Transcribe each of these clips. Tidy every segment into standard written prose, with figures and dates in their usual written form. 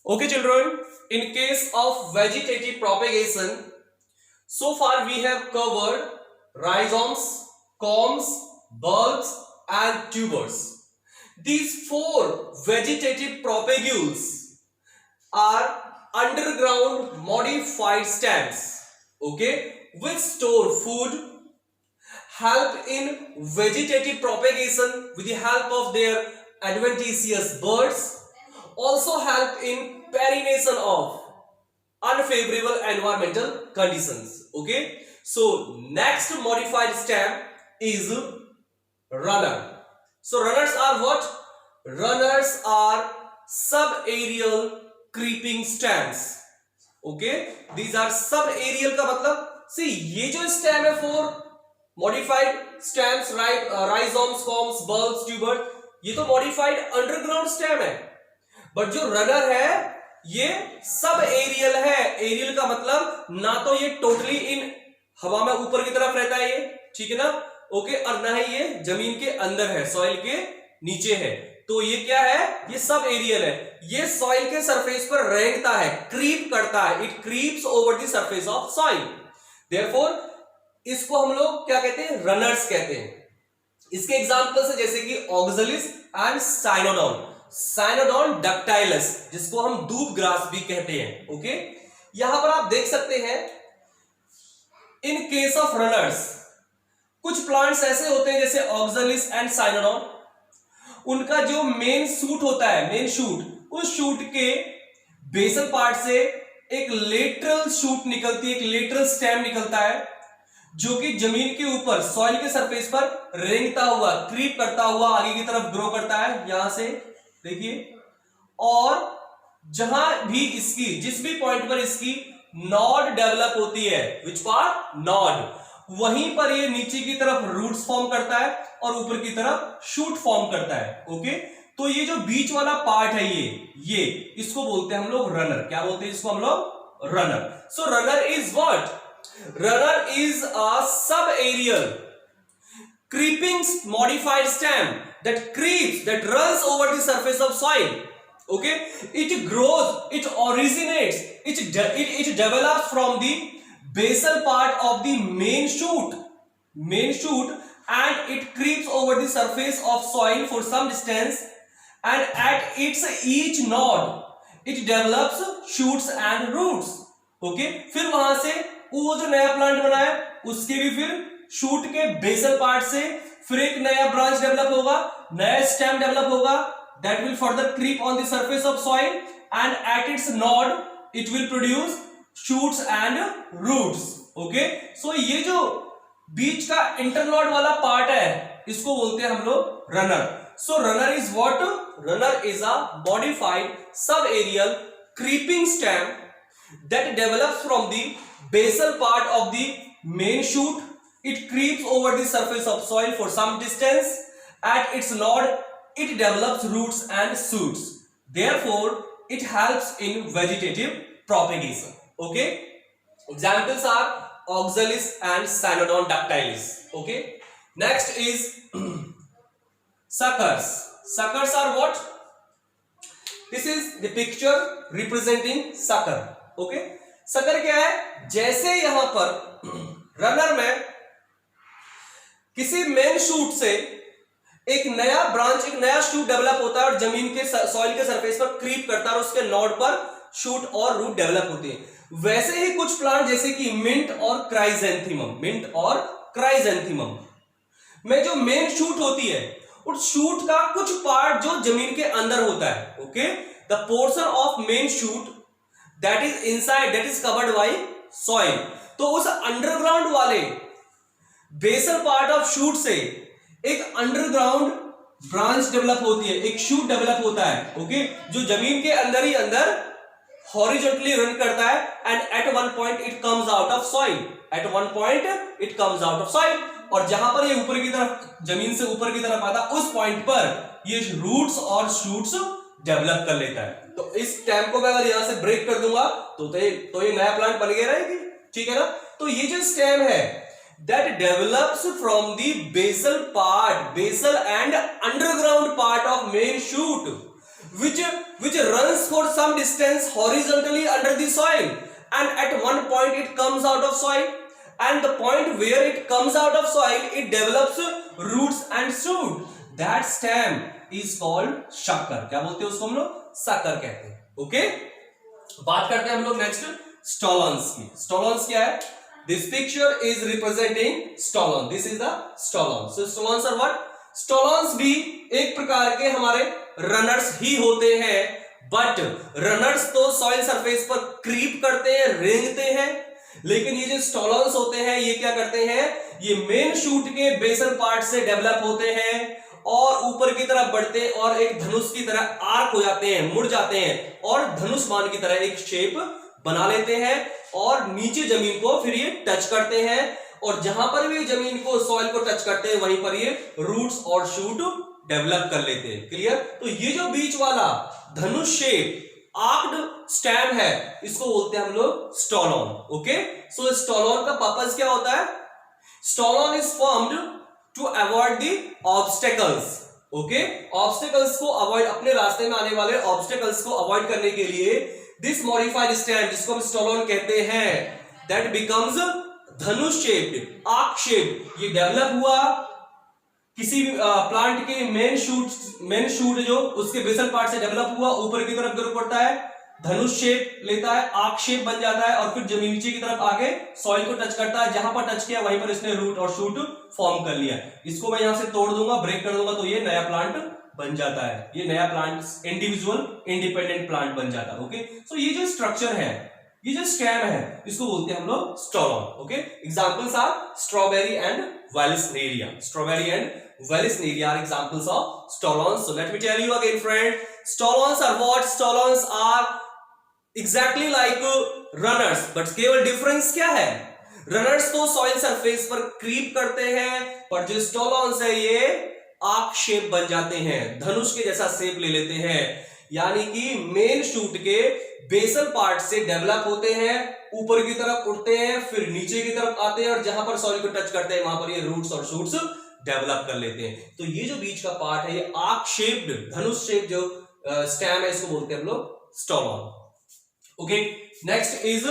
Okay, children, in case of vegetative propagation, so far we have covered rhizomes, corms, bulbs, and tubers. These four vegetative propagules are underground modified stems, okay, which store food, help in vegetative propagation with the help of their adventitious buds, also help in pollination of unfavorable environmental conditions. Okay, so next modified stem is runner. So runners are what? Runners are subaerial creeping stems. Okay, these are subaerial का मतलब see ये जो stem है for modified stems, right? Rhizomes, corms, bulbs, tuber, ये तो modified underground stem है, but जो runner है ये सब एरियल है. एरियल का मतलब ना तो ये टोटली इन हवा में ऊपर की तरफ रहता है ये, ठीक है ना, ओके, और ना ही ये जमीन के अंदर है, सॉइल के नीचे है. तो ये क्या है? ये सब एरियल है. ये सॉइल के सरफेस पर रेंगता है, क्रीप करता है. It creeps over the surface of soil. Therefore इसको हम लोग क्या कहते हैं? रनर्स कहते हैं. इसके एग्जांपल्स है जैसे कि ऑक्सलिस एंड साइनोडॉन. साइनोडॉन डक्टाइलस, जिसको हम दूब ग्रास भी कहते हैं. ओके, यहां पर आप देख सकते हैं इन केस ऑफ रनर्स कुछ प्लांट्स ऐसे होते हैं जैसे ऑक्सलिस एंड साइनोडॉन. उनका जो मेन शूट होता है, मेन शूट, उस शूट के बेसल पार्ट से एक लेटरल शूट निकलती है, एक लेटरल स्टेम निकलता है जो कि जमीन के ऊपर सॉइल के सरफेस पर रेंगता हुआ, क्रीप करता हुआ आगे की तरफ ग्रो करता है. यहां से देखिए, और जहां भी इसकी, जिस भी पॉइंट पर इसकी नॉड डेवलप होती है, विच पार्ट? नॉड, वहीं पर ये नीचे की तरफ रूट्स फॉर्म करता है और ऊपर की तरफ शूट फॉर्म करता है. ओके, तो ये जो बीच वाला पार्ट है ये इसको बोलते हैं हम लोग रनर. क्या बोलते हैं इसको हम लोग? Runner. So runner is what? Runner is a subaerial creeping modified stem that creeps, that runs over the surface of soil. Okay, it grows, it originates, it develops from the basal part of the main shoot, and it creeps over the surface of soil for some distance, and at its each node it develops shoots and roots. Okay, फिर वहां से वो जो नया plant बना है उसके भी फिर शूट के बेसल पार्ट से फिर एक नया ब्रांच डेवलप होगा, नया स्टेम डेवलप होगा, that will further creep on the surface of soil, and at its node it will produce shoots and roots. Okay, so ये जो बीच का इंटरनॉड वाला पार्ट है इसको बोलते हैं हम लोग runner. So runner is what? Runner is a modified sub aerial creeping stem that develops from the basal part of the main shoot. It creeps over the surface of soil for some distance. At its node, it develops roots and shoots. Therefore, it helps in vegetative propagation. Okay? Examples are oxalis and Cynodon ductilis. Okay? Next is suckers. Suckers are what? This is the picture representing sucker. Okay, sucker क्या है? जैसे यहां पर runner में किसी main shoot से एक नया ब्रांच, एक नया शूट डेवलप होता है और जमीन के सॉइल के सरफेस पर क्रीप करता है और उसके नोड पर शूट और रूट डेवलप होते हैं, वैसे ही कुछ प्लांट जैसे कि मिंट और क्राइजेंथीमम में जो मेन शूट होती है, उस शूट का कुछ पार्ट जो जमीन के अंदर होता है. Okay, the portion of main shoot that is inside, that is covered by soil. तो उस अंडरग्राउंड वाले बेसल पार्ट ऑफ शूट से एक अंडरग्राउंड ब्रांच डेवलप होती है, एक शूट डेवलप होता है. ओके, जो जमीन के अंदर ही अंदर हॉरिजॉन्टली रन करता है, and at one point it comes out of soil. At one point it comes out of soil, और जहां पर ये ऊपर की तरफ, जमीन से ऊपर की तरफ आता, उस पॉइंट पर ये रूट्स और शूट्स डेवलप कर लेता है. तो इस स्टेम को मैं अगर यहां से ब्रेक कर दूंगा तो ये नया प्लांट बन गया रहेगी, ठीक है ना. तो ये जो स्टेम है that develops from the basal part, basal end underground part of main shoot, which runs for some distance horizontally under the soil, and at one point it comes out of soil, and the point where it comes out of soil it develops roots and shoot. That stem is called शक्कर. क्या बोलते हैं उसको हम लोग? शक्कर कहते हैं. ओके, बात करते हैं हम लोग नेक्स्ट स्टोलन्स की. स्टोलन्स क्या है? This picture is representing stolon. This is the stolon. So stolons are what? Stolons भी एक प्रकार के हमारे रनर्स ही होते हैं, बट रनर्स तो सॉइल सरफेस पर क्रीप करते हैं, रेंगते हैं, लेकिन ये जो स्टोलन्स होते हैं ये क्या करते हैं? ये मेन शूट के बेसल पार्ट से डेवलप होते हैं और ऊपर की तरफ बढ़ते और एक धनुष की तरह आर्क हो जाते हैं, मुड़ जाते हैं और धनुष मान की तरह एक शेप बना लेते हैं और नीचे जमीन को फिर ये टच करते हैं, और जहां पर भी जमीन को सॉइल को टच करते हैं वहीं पर ये रूट्स और शूट डेवलप कर लेते हैं. क्लियर? तो ये जो बीच वाला धनुष शेप आर्क्ड स्टेम है इसको बोलते हैं हम लोग स्टोलन. ओके, सो स्टोलन का पर्पस क्या होता है? Stolon is formed to avoid the obstacles. Okay, obstacles को अवॉइड, अपने रास्ते में आने वाले ऑब्स्टेकल्स को अवॉइड करने के लिए दिस मॉडिफाइड स्टेम, जिसको हम स्टोलन कहते हैं, that becomes Dhanush shaped, arc shape, ये डेवलप हुआ किसी प्लांट के मेन शूट जो उसके बेसल पार्ट से डेवलप हुआ, ऊपर की तरफ ग्रो करता है, धनुष शेप लेता है, आर्क शेप बन जाता है और फिर जमीन नीचे की तरफ आके सॉइल को टच करता है, जहां पर टच किया वहीं पर इसने रूट और शूट फॉर्म कर लिया. इसको मैं यहां से तोड़ दूंगा, ब्रेक कर दूंगा, तो ये नया प्लांट बन जाता है. ये नया प्लांट इंडिविजुअल इंडिपेंडेंट प्लांट बन जाता है. ओके, सो ये जो स्ट्रक्चर है, ये जो स्टेम है, इसको बोलते हैं हम लोग stolon. Okay, examples are strawberry and vallisneria. Strawberry and vallisneria are examples of stolons. So let me tell you again, friend. Stolons are what? Stolons are exactly like runners, but केवल difference क्या है? Runners तो soil surface पर creep करते हैं, पर जो स्टोलॉन्स है ये आर्क शेप बन जाते हैं, धनुष के जैसा शेप ले लेते हैं, यानी कि मेन शूट के बेसल पार्ट से डेवलप होते हैं, ऊपर की तरफ उठते हैं, फिर नीचे की तरफ आते हैं और जहां पर सॉइल को टच करते हैं वहां पर ये रूट्स और शूट्स डेवलप कर लेते हैं. तो ये जो बीच का पार्ट है ये आर्क शेप्ड, धनुष शेप जो स्टेम है इसको बोलते हैं हम लोग stolon. Okay, next is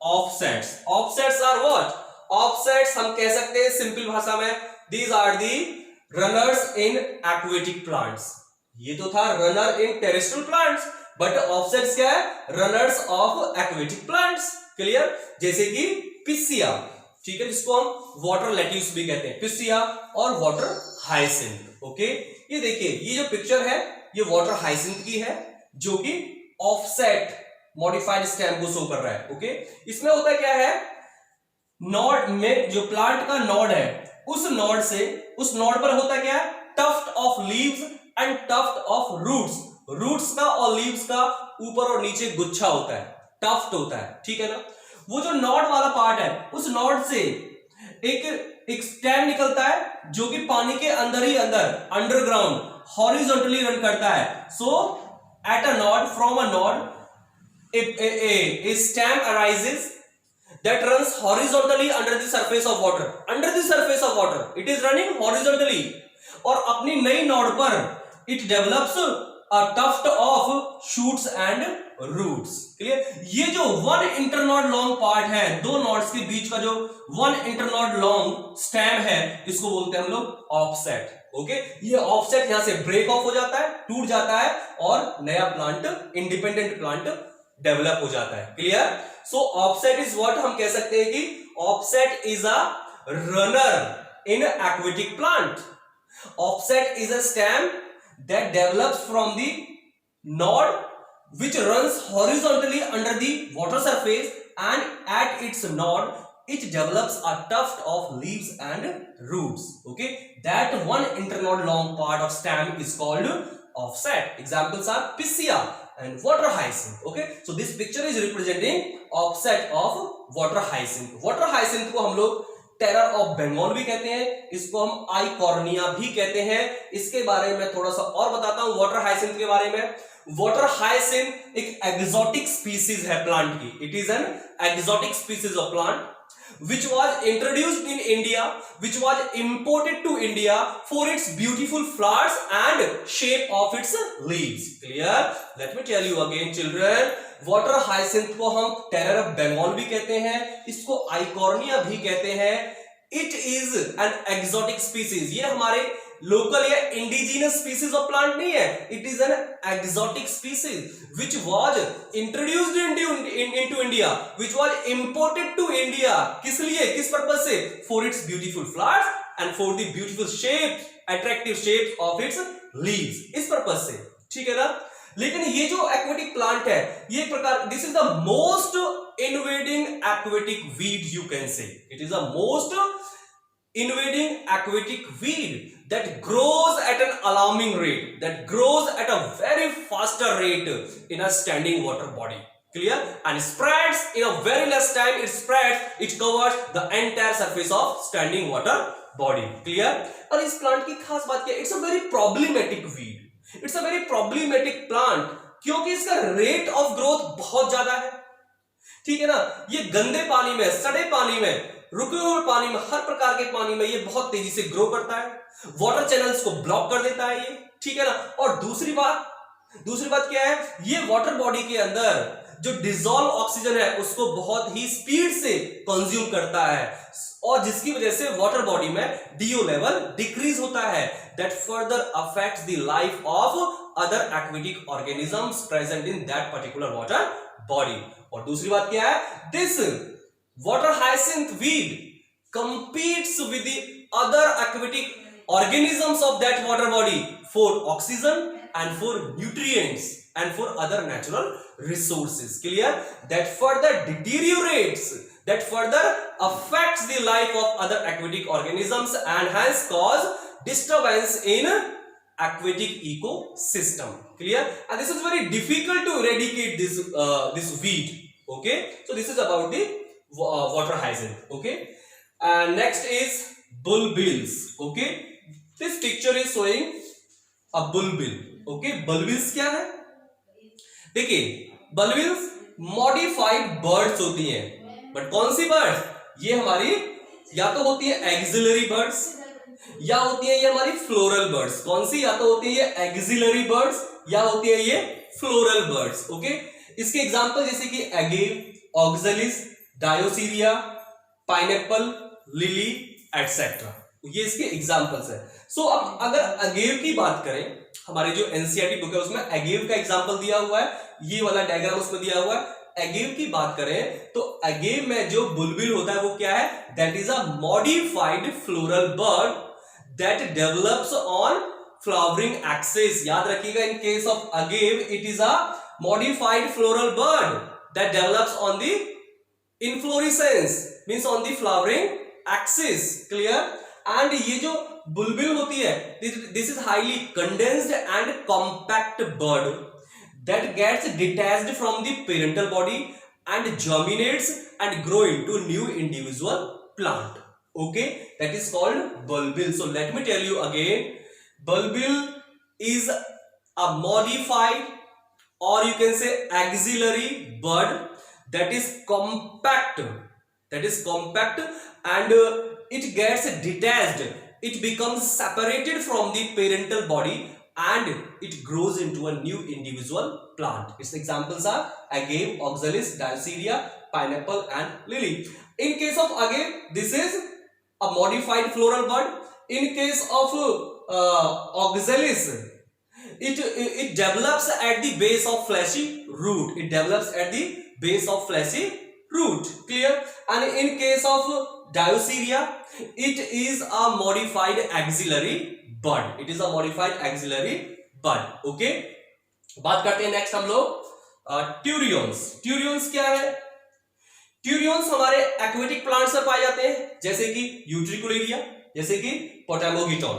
offsets. Offsets are what? Offsets हम कह सकते हैं सिंपल भाषा में, these are the runners in aquatic plants. ये तो था runner in terrestrial plants, but offsets क्या है? Runners of aquatic plants. Clear? जैसे कि पिसिया, ठीक है, जिसको हम वाटर लेट्यूस भी कहते हैं, पिसिया और वाटर हाइसिंथ. ओके, ये देखिए, ये जो पिक्चर है ये वाटर हाइसिंथ की है जो कि ऑफसेट मॉडिफाइड स्टेम को शो कर रहा है. ओके, इसमें होता क्या है? नोड में जो प्लांट का नोड है उस नोड से, उस नोड पर होता क्या है? Tuft of leaves and tuft of roots. Roots का और लीव्स का ऊपर और नीचे गुच्छा होता है, टफ्ट होता है, ठीक है ना? वो जो नोड वाला पार्ट है उस नोड से एक स्टेम निकलता है जो कि पानी के अंदर ही अंदर अंडरग्राउंड हॉरिजॉन्टली रन करता है. So at a node, from a node a stem arises that runs horizontally under the surface of water. Under the surface of water it is running horizontally, और अपनी नई नोड पर it develops a tuft of shoots and roots. Clear? ये जो one internode long part है, दो nodes के बीच का जो वन इंटरनोड लॉन्ग स्टेम है इसको बोलते हैं हम लोग ऑफसेट. ओके, ये ऑफसेट यहां से ब्रेक ऑफ हो जाता है, टूट जाता है और नया प्लांट, इंडिपेंडेंट प्लांट डेवलप हो जाता है. Clear? So offset is what? हम कह सकते हैं कि offset is a runner in aquatic plant. Offset is a stem that develops from the node which runs horizontally under the water surface, and at its node it develops a tuft of leaves and roots. Okay, that one internode long part of stem is called offset. Examples are piscia and water hyacinth. Okay, so this picture is representing offset of water hyacinth. Water hyacinth को हम लोग terror of Bengal भी कहते हैं, इसको हम Eichhornia भी कहते हैं. इसके बारे में थोड़ा सा और बताता हूं वाटर हाइसिंथ के बारे में. वाटर हाइसिंथ एक एक्सोटिक स्पीसीज है प्लांट की. It is an exotic species of plant. which was introduced in India, which was imported to India for its beautiful flowers and shape of its leaves. Clear? Let me tell you again, children. Water hyacinth को हम terror of Bengal भी कहते हैं, इसको Eichhornia भी कहते हैं. It is an exotic species. ये हमारे लोकल या इंडिजिनस स्पीसीज ऑफ प्लांट नहीं है. It is an exotic species which was introduced into India, which was imported to India. किस लिए, किस पर्पज से? For its beautiful flowers and for the beautiful shape, attractive shape of its leaves. इस purpose से, ठीक है ना. लेकिन ये जो एक्वेटिक प्लांट है, ये प्रकार, this is the most invading aquatic weed, you can say. It is the most invading aquatic weed that grows at an alarming rate, that grows at a very faster rate in a standing water body. Clear? And spreads in a very less time. It spreads, it covers the entire surface of standing water body. Clear? और इस plant की खास बात क्या है? It's a very problematic weed. It's a very problematic plant क्योंकि इसका rate of growth बहुत ज्यादा है. ठीक है ना. ये गंदे पानी में, सड़े पानी में, रुके हुए पानी में, हर प्रकार के पानी में ये बहुत तेजी से ग्रो करता है. वाटर चैनल्स को ब्लॉक कर देता है ये. ठीक है ना. और दूसरी बात क्या है? ये वाटर बॉडी के अंदर जो डिसॉल्व ऑक्सीजन है उसको बहुत ही स्पीड से कंज्यूम करता है, और जिसकी वजह से वाटर बॉडी में DO लेवल डिक्रीज होता है. That further affects the life of other aquatic organisms present in that particular water body. और दूसरी बात क्या है? This water hyacinth weed competes with the other aquatic organisms of that water body for oxygen and for nutrients and for other natural resources. Clear? That further deteriorates, that further affects the life of other aquatic organisms and hence cause disturbance in aquatic ecosystem. Clear? And this is very difficult to eradicate this weed. Okay, so this is about the water hyacinth. Okay, and next is bulbils. Okay, this picture is showing a bulbil. Okay, bulbils क्या है? देखिए, bulbils modified birds होती हैं. But कौन सी birds? ये हमारी या तो होती है एक्सिलरी बर्ड्स या होती है ये हमारी फ्लोरल बर्ड्स. कौन सी? या तो होती है ये एक्सिलरी बर्ड्स या होती है ये फ्लोरल बर्ड्स. ओके, इसके एग्जांपल जैसे कि एगेव, ऑक्सलिस, डायोसीरिया, पाइनएप्पल, लिली एटसेट्रा, ये इसके एग्जांपल्स है. सो अब अगर अगेव की बात करें, हमारे जो एनसीईआरटी बुक है उसमें अगेव का एग्जांपल दिया हुआ है, ये वाला डायग्राम उसमें दिया हुआ है. अगेव की बात करें तो अगेव में जो बुलबुल होता है वो क्या है? That is a modified floral bird that develops on flowering axis. याद रखिएगा, in case of agave it is a modified floral bird that develops on the inflorescence, means on the flowering axis. Clear? And ये जो बुलबुल होती है, this is highly condensed and compact bird that gets detached from the parental body and germinates and grow into new individual plant. Okay, that is called bulbil. So let me tell you again, bulbil is a modified or you can say axillary bird that is compact and it gets detached, it becomes separated from the parental body and it grows into a new individual plant. Its examples are agave, oxalis, diosceria, pineapple and lily. In case of agave, this is a modified floral bud. In case of oxalis, it develops at the base of fleshy root. It develops at the base of fleshy root. Clear? And in case of diosceria, it is a modified axillary bud. It is a modified axillary bud. Okay, बात करते हैं next हम लोग ट्यूरियंस. ट्यूरियंस क्या है? ट्यूरियंस हमारे aquatic plants में पाए जाते हैं, जैसे कि यूट्रिकुलेरिया, जैसे कि potamogeton.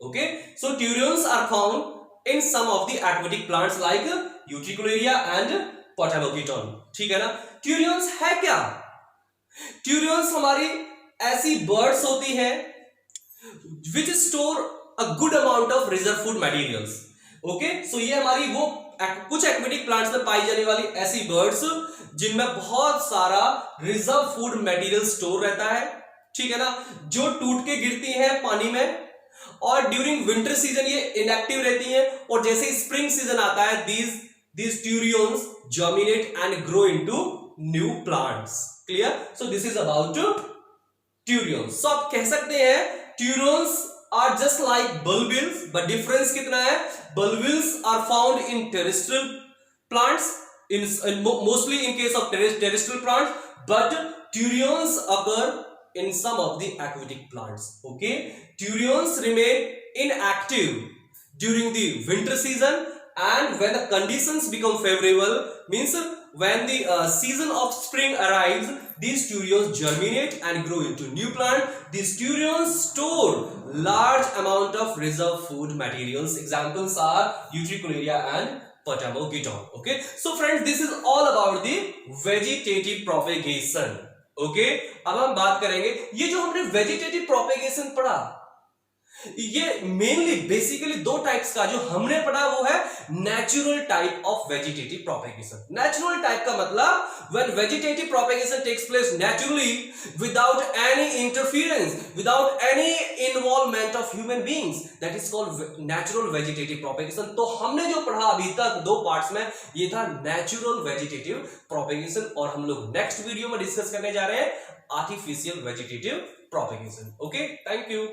Okay, so turions are found in some of the aquatic plants like utricularia and potamogeton. ठीक है ना. ट्यूरियंस है क्या? ट्यूरियंस हमारी ऐसी बर्ड्स होती है which store a good amount of reserve food materials. Okay, so ये हमारी वो कुछ एक्वेटिक प्लांट्स में पाई जाने वाली ऐसी बर्ड्स जिनमें बहुत सारा रिजर्व फूड मटेरियल स्टोर रहता है, ठीक है ना, जो टूट के गिरती हैं पानी में, और ड्यूरिंग विंटर सीजन ये इनएक्टिव रहती हैं, और जैसे स्प्रिंग सीजन आता है these turions germinate and grow into new plants. Clear? So this is about turions. So आप कह सकते हैं turions are just like bulbils, but difference कितना है? Bulbils are found in terrestrial plants, mostly in case of terrestrial plants, but turions occur in some of the aquatic plants. Okay, turions remain inactive during the winter season, and when the conditions become favorable, means when the season of spring arrives, these turions germinate and grow into new plant. These turions store large amount of reserve food materials. Examples are Utricularia and Potamogeton. Okay, so friends, this is all about the vegetative propagation. Okay, अब हम बात करेंगे ये जो हमने vegetative propagation पढ़ा, ये mainly basically दो टाइप्स का जो हमने पढ़ा वो है natural type of vegetative propagation. Natural type का मतलब when vegetative propagation takes place naturally without any interference, without any involvement of human beings, that is called natural vegetative propagation. तो हमने जो पढ़ा अभी तक दो पार्ट्स में, ये था नेचुरल वेजिटेटिव प्रोपेगेशन, और हम लोग नेक्स्ट वीडियो में डिस्कस करने जा रहे हैं artificial vegetative propagation. Okay, thank you.